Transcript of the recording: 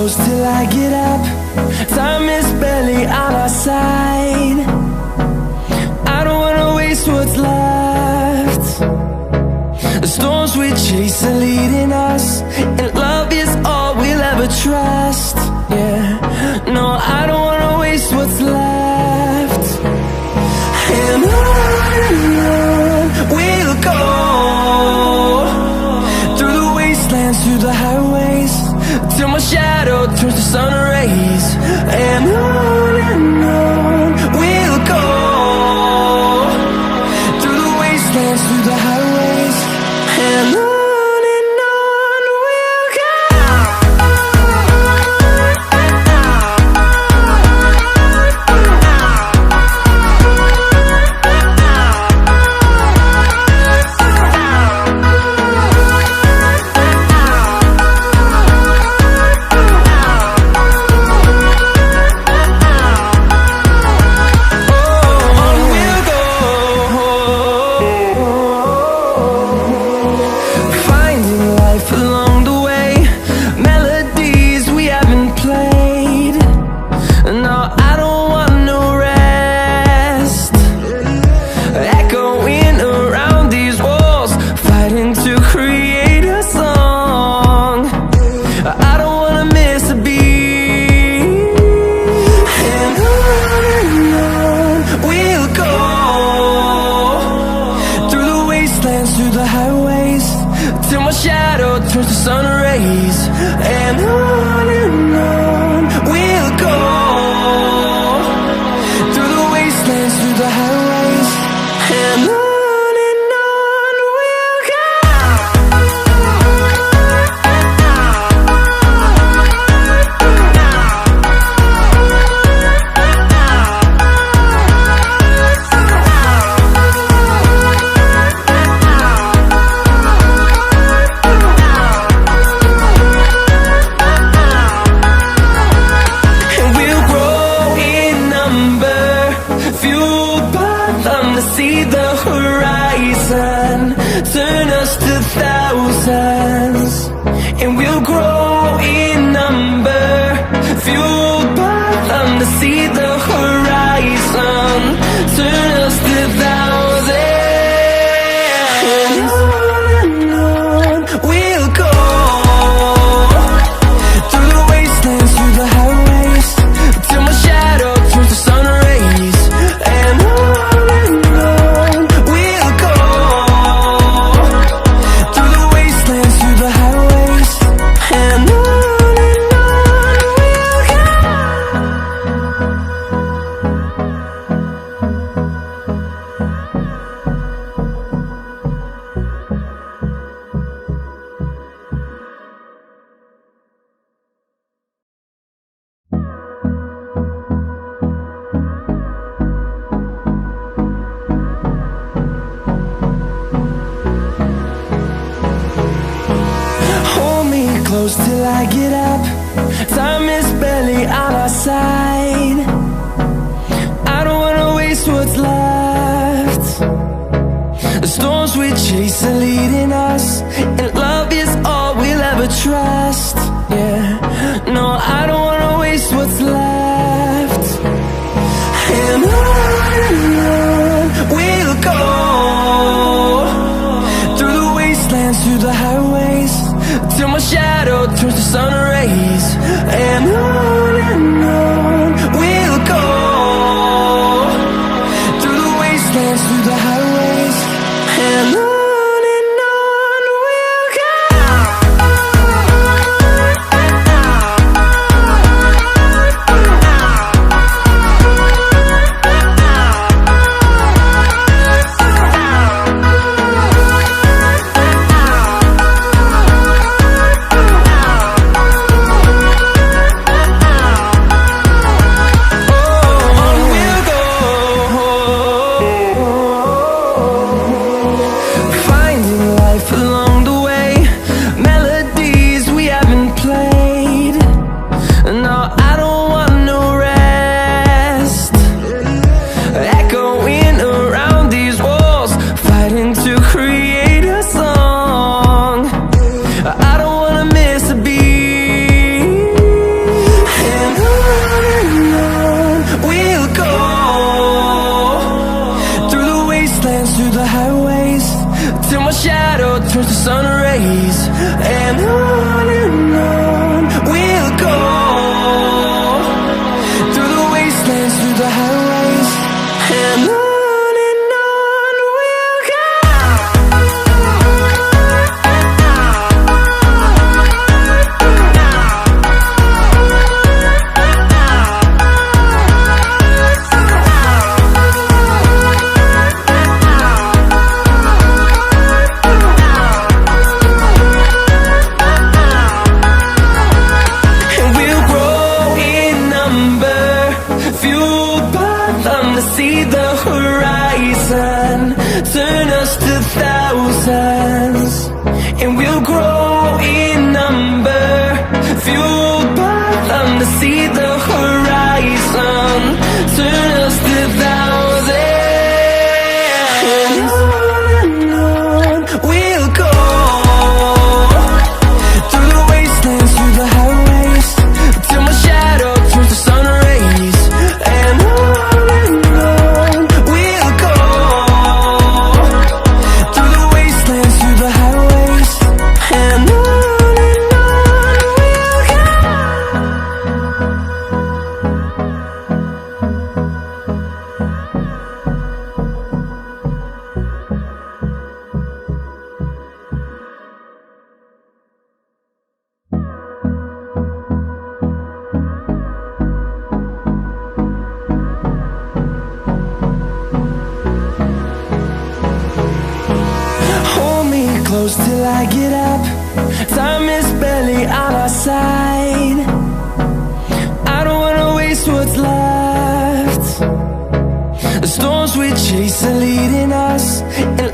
close till I get up. Time is barely on our side. I don't wanna waste what's left. The storms we chase are leading us, and love is all we'll ever trust. Yeah, no, I don't wanna waste what's left. And on we'll go, through the wastelands, through the highways, till my shadow turns to sun rays. And on we'll go, through the wastelands, through the highways, and on we'll go. Along the way, melodies we haven't played. No, I don't want no rest. Echoing around these walls, fighting to create a song. I don't wanna miss a beat. And on we'll go, through the wastelands, through the highways, till my shadow turns to sun rays. And on we'll go, through the wastelands, through the highways, and on we'll go. See the horizon, turn us to thousands, and we'll grow in number, fueled by them to see the horizon, turn us to thousands. And on we'll go, through the wastelands, through the highways, till my shadow turns to sun rays. And close till I get up. Time is barely on our side. I don't wanna waste what's left. The storms we chase are leading us, and love is all we'll ever trust. Yeah, no, I don't wanna waste what's left. And on we'll go, through the wastelands, through the highways, till my shadow turns to sun rays. And on we'll go, through the wastelands, through the highways, and on we'll go. through the highways, and on we'll go. And we'll grow in number, fueled by them to see the horizon, turn us to thousands. And we'll grow in number, fueled by them to see the horizon, turn us to thousands. And on we'll go, through the wastelands, through the highways, till my shadow turns to sun rays. And on we'll go, through the wastelands, through the highways, and on we'll go. Hold me close till I get up. Time is barely on our side. I don't wanna waste what's left. The storms we chase are leading us, and